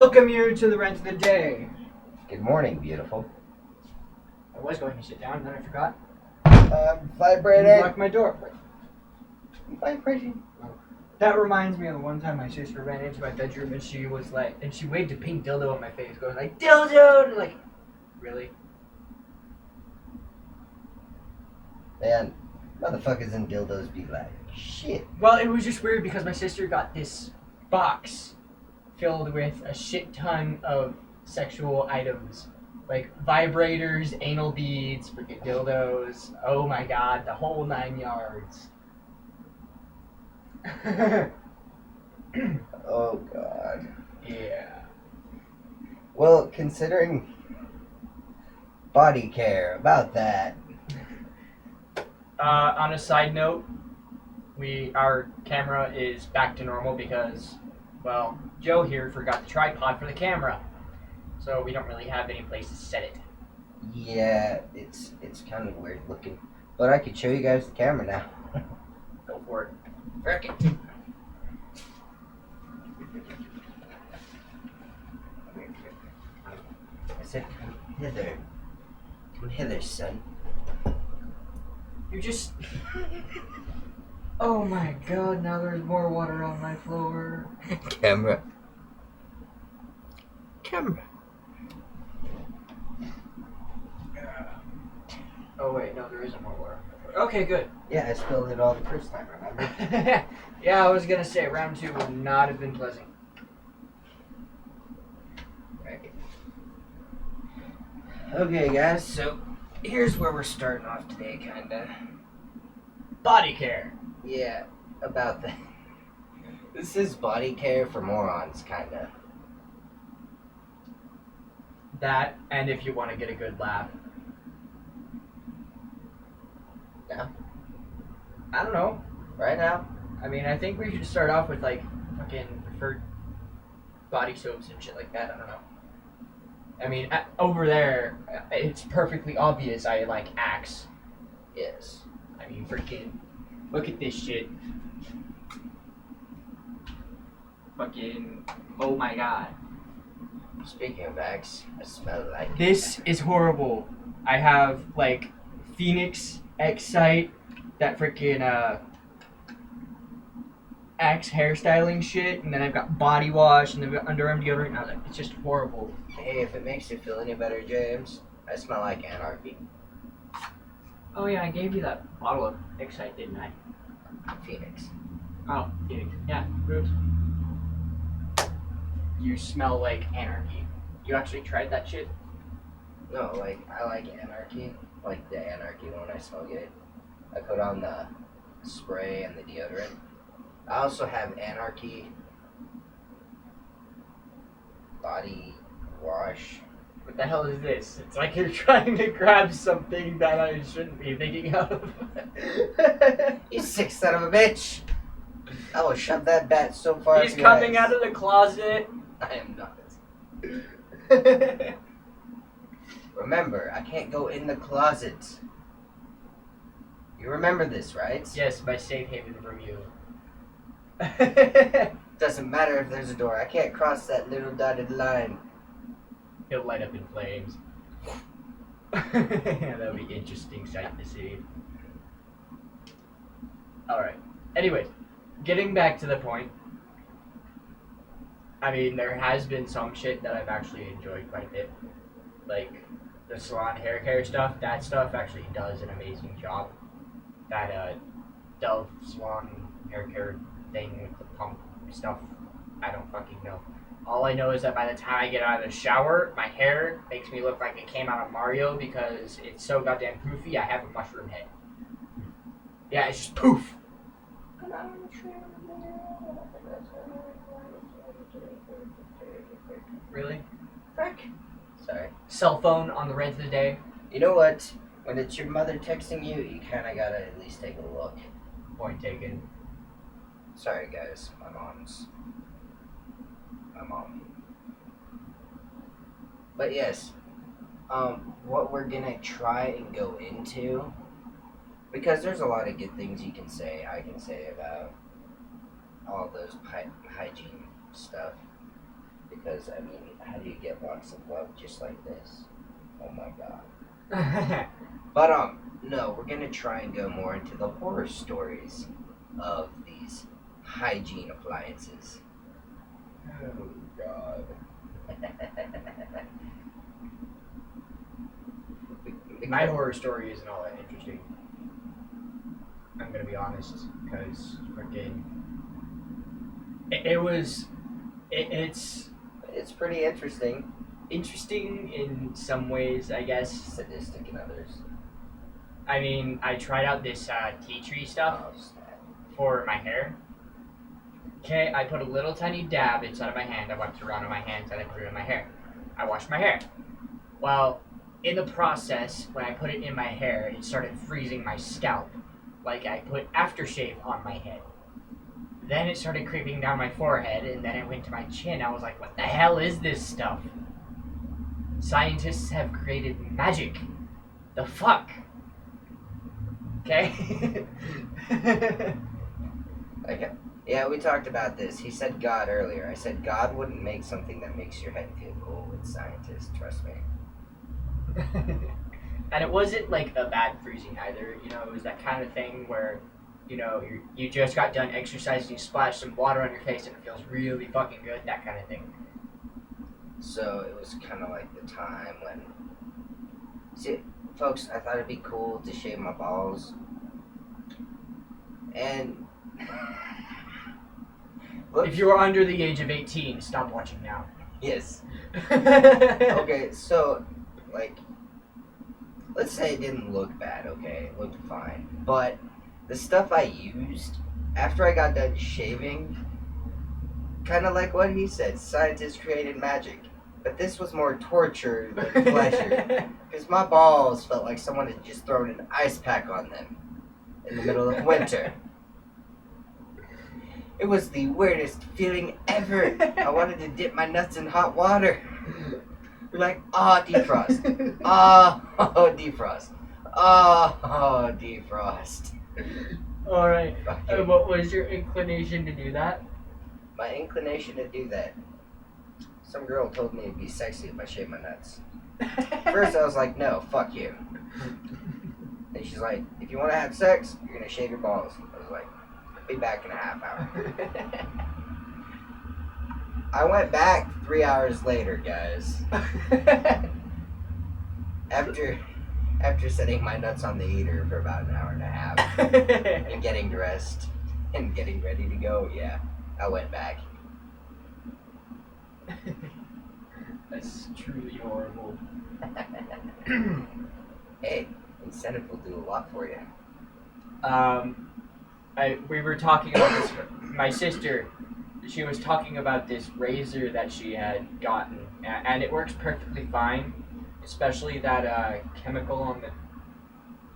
Welcome you to the rant of the day. Good morning, beautiful. I was going to sit down, and then I forgot. Didn't Vibrating. lock my door. Vibrating. That reminds me of the one time my sister ran into my bedroom and she was like, and she waved a pink dildo in my face, going like, dildo! And like, really? Man, motherfuckers and dildos be like, shit. Well, it was just weird because my sister got this box filled with a shit ton of sexual items. Like vibrators, anal beads, freaking dildos. Oh my god, the whole 9 yards. Oh, God. Yeah. Well, considering body care, about that. On a side note, our camera is back to normal because, well, Joe here forgot the tripod for the camera, so we don't really have any place to set it. Yeah, it's kind of weird looking. But I could show you guys the camera now. Go for it. Frick it. I said, come hither. Come hither, son. You just. Oh my god, now there's more water on my floor. Camera. Camera. Oh wait, no, there isn't more water on my floor. Okay, good. Yeah, I spilled it all the first time, remember? Yeah, I was gonna say, round 2 would not have been pleasant. Right. Okay, guys, so here's where we're starting off today, kinda. Body care. Yeah, about that. This is body care for morons, kinda. That, and if you want to get a good laugh. Yeah. I don't know. Right now? I mean, I think we should start off with like fucking preferred body soaps and shit like that. I don't know. I mean, over there, it's perfectly obvious I like Axe. Yes. I mean, freaking look at this shit. Fucking, oh my god. Speaking of Axe, I smell like This is horrible. I have like Phoenix Excite, that freaking Axe hairstyling shit, and then I've got body wash and then underarm deodorant. And I was like, it's just horrible. Hey, if it makes you feel any better, James, I smell like anarchy. Oh yeah, I gave you that bottle of Excite, didn't I? Phoenix. Oh, Phoenix. Yeah, gross. You smell like anarchy. You actually tried that shit? No, like, I like anarchy. Like the anarchy one, I smell good. I put on the spray and the deodorant. I also have anarchy body wash. What the hell is this? It's like you're trying to grab something that I shouldn't be thinking of. You sick son of a bitch! I will shove that bat so far. He's coming out of the closet. I am not. Remember, I can't go in the closet. You remember this, right? Yes, my safe haven from you. Doesn't matter if there's a door. I can't cross that little dotted line. He'll light up in flames. That'll be interesting sight to see. Alright. Anyways, getting back to the point. I mean, there has been some shit that I've actually enjoyed quite a bit. Like, the salon hair care stuff. That stuff actually does an amazing job. That, Dove salon hair care thing with the pump stuff. I don't fucking know. All I know is that by the time I get out of the shower, my hair makes me look like it came out of Mario because it's so goddamn poofy. I have a mushroom head. Yeah, it's just poof. Really? Frick. Sorry. Cell phone on the rant of the day. You know what? When it's your mother texting you, you kind of gotta at least take a look. Point taken. Sorry, guys. My mom. But yes, what we're gonna try and go into, because there's a lot of good things you can say, I can say about all those hygiene stuff. Because, I mean, how do you get locks of love just like this? Oh my god. But, no, we're gonna try and go more into the horror stories of these hygiene appliances. Oh god. My horror story isn't all that interesting. I'm gonna be honest, because freaking It's pretty interesting. interesting in some ways, I guess. Sadistic in others. I mean, I tried out this tea tree stuff Oh, snap. for my hair. Okay, I put a little tiny dab inside of my hand. I wiped it around on my hands and I put it in my hair. I washed my hair. Well, in the process, when I put it in my hair, it started freezing my scalp. Like I put aftershave on my head. Then it started creeping down my forehead, and then it went to my chin. I was like, what the hell is this stuff? Scientists have created magic. The fuck? Okay? Okay. Yeah, we talked about this. He said God earlier. I said God wouldn't make something that makes your head feel cool with scientists, trust me. And it wasn't like a bad freezing either. You know, it was that kind of thing where, you know, you just got done exercising, you splash some water on your face and it feels really fucking good, that kind of thing. So it was kind of like the time when... See, folks, I thought it'd be cool to shave my balls. And... If you are under the age of 18, stop watching now. Yes. Okay, so, like, let's say it didn't look bad, okay? It looked fine. But the stuff I used, after I got done shaving, kind of like what he said, scientists created magic. But this was more torture than pleasure. Because my balls felt like someone had just thrown an ice pack on them in the middle of winter. It was the weirdest feeling ever. I wanted to dip my nuts in hot water. Like, defrost. Oh, defrost. Oh, defrost. Alright. What was your inclination to do that? My inclination to do that. Some girl told me it'd be sexy if I shaved my nuts. First I was like, no, fuck you. And she's like, if you want to have sex, you're going to shave your balls. I was like, I'll be back in a half hour. I went back 3 hours later, guys. After setting my nuts on the heater for about an hour and a half and getting dressed and getting ready to go, yeah, I went back. That's truly horrible. Hey, incentive will do a lot for you. We were talking about this. My sister, she was talking about this razor that she had gotten, and it works perfectly fine, especially that chemical on the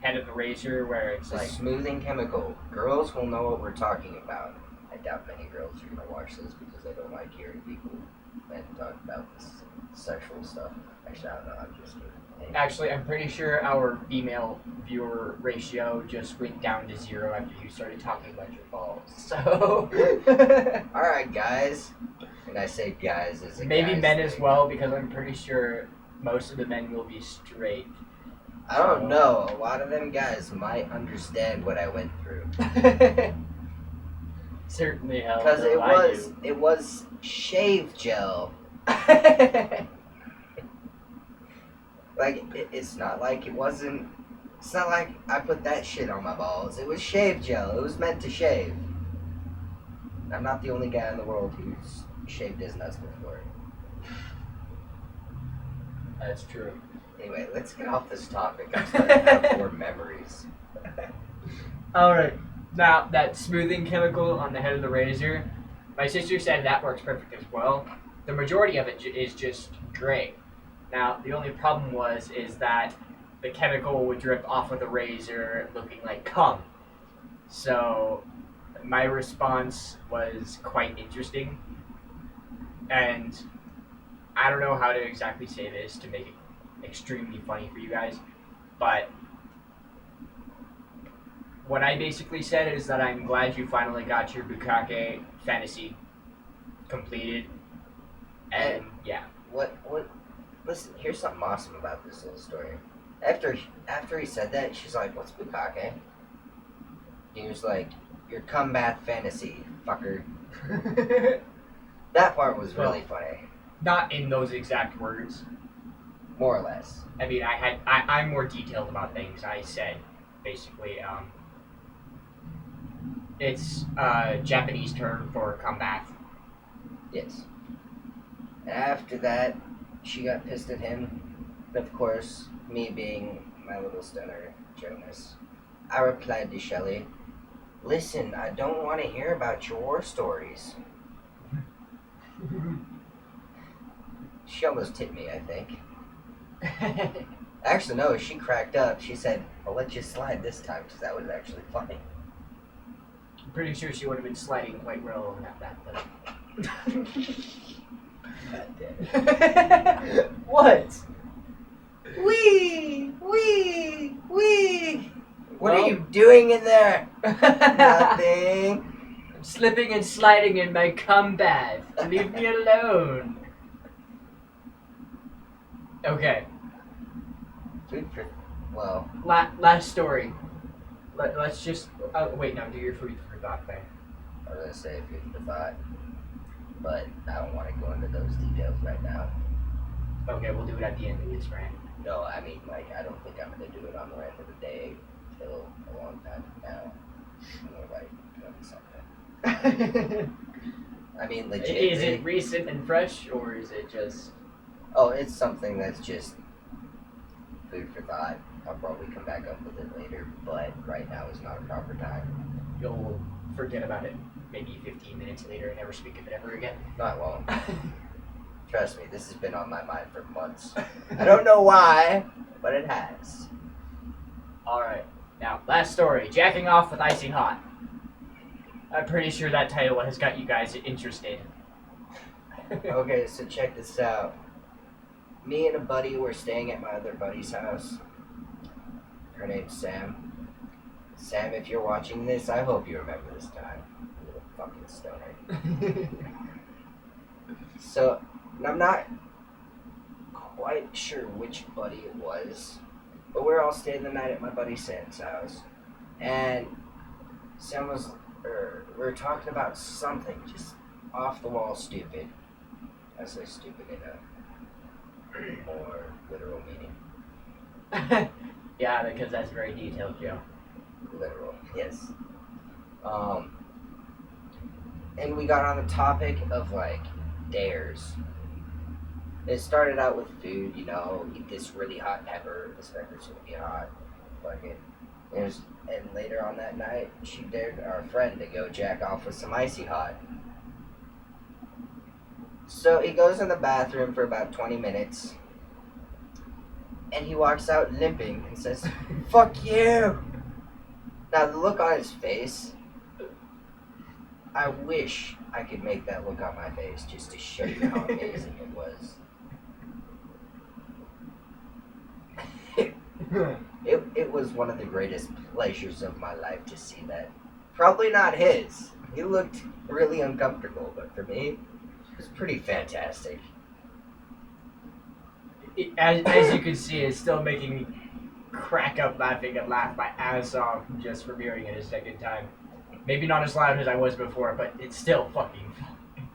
head of the razor where it's The like smoothing chemical. Girls will know what we're talking about. I doubt many girls are going to watch this because they don't like hearing people and talk about this sexual stuff. Actually, I don't know. I'm just kidding. Anyway. Actually, I'm pretty sure our female viewer ratio just went down to 0 after you started talking about your balls. So, Alright, guys. And I say guys as a maybe guy's men thing. as well, because I'm pretty sure most of the men will be straight. I don't know. A lot of them guys might understand what I went through. Certainly, hell. Because no, it was shave gel. Like, it's not like it wasn't... It's not like I put that shit on my balls. It was shave gel. It was meant to shave. I'm not the only guy in the world who's shaved his nuts before. That's true. Anyway, let's get off this topic. I'm starting to have more memories. Alright, now that smoothing chemical on the head of the razor, my sister said that works perfect as well. The majority of it is just gray. Now, the only problem is that the chemical would drip off of the razor looking like cum. So, my response was quite interesting. And I don't know how to exactly say this to make it extremely funny for you guys, but what I basically said is that I'm glad you finally got your Bukake fantasy completed, And yeah. What? Listen, here's something awesome about this little story. After he said that, she's like, "What's bukkake?" He was like, "Your combat fantasy, fucker." That part was really funny. Not in those exact words. More or less. I mean, I'm more detailed about things. I said, basically, it's a Japanese term for combat. Yes. After that, she got pissed at him. And of course, me being my little stunner, Jonas, I replied to Shelly, "Listen, I don't want to hear about your war stories." She almost hit me, I think. Actually, no, she cracked up. She said, "I'll let you slide this time," because that was actually funny. I'm pretty sure she would have been sliding quite well at that, but... God damn it. What? Wee! What are you doing in there? Nothing. I'm slipping and sliding in my combat. Leave me alone. Okay. Well, Last story. Let's just... wait, no, do your food for thought thing. I was gonna say food for thought, but I don't want to go into those details right now. Okay, we'll do it at the end of this rant. No, I mean, like, I don't think I'm gonna do it on the rant of the day till a long time from now. More like 20 something. I mean, legit. Is it recent and fresh, or is it just... Oh, it's something that's just food for thought. I'll probably come back up with it later, but right now is not a proper time. You'll forget about it maybe 15 minutes later and never speak of it ever again? Not long. Trust me, this has been on my mind for months. I don't know why, but it has. Alright, now, last story. Jacking off with Icy Hot. I'm pretty sure that title has got you guys interested. Okay, so check this out. Me and a buddy were staying at my other buddy's house. Her name's Sam. Sam, if you're watching this, I hope you remember this time. You little fucking stoner. So, I'm not quite sure which buddy it was, but we're all staying the night at my buddy Sam's house. And Sam was, we were talking about something just off the wall stupid. I say stupid in a more literal meaning. Yeah, because that's very detailed, Joe. Literal, yes. And we got on the topic of like dares. It started out with food, you know, eat this really hot pepper. This pepper's gonna be hot. Fuck it. And later on that night, she dared our friend to go jack off with some icy hot. So he goes in the bathroom for about 20 minutes. And he walks out limping and says, "Fuck you!" Now the look on his face, I wish I could make that look on my face just to show you how amazing it was. It was one of the greatest pleasures of my life to see that. Probably not his. He looked really uncomfortable, but for me, it was pretty fantastic. As you can see, it's still making me crack up laughing and laugh my ass off just for hearing it a second time. Maybe not as loud as I was before, but it's still fucking funny.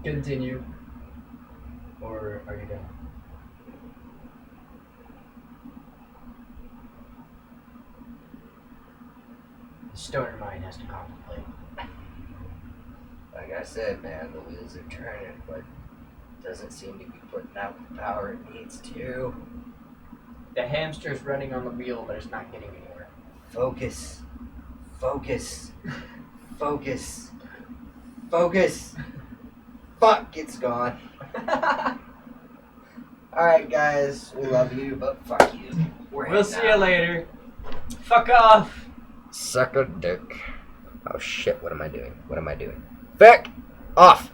Continue. Or are you done? The stoner mind has to contemplate. Like I said, man, the wheels are turning, but it doesn't seem to be putting out the power it needs to. The hamster's running on the wheel, but it's not getting anywhere. Focus. Focus. Focus. Focus. Fuck, it's gone. Alright, guys, we love you, but fuck you. We'll see you later. Fuck off. Suck a dick. Oh shit, what am I doing? What am I doing? Fuck off!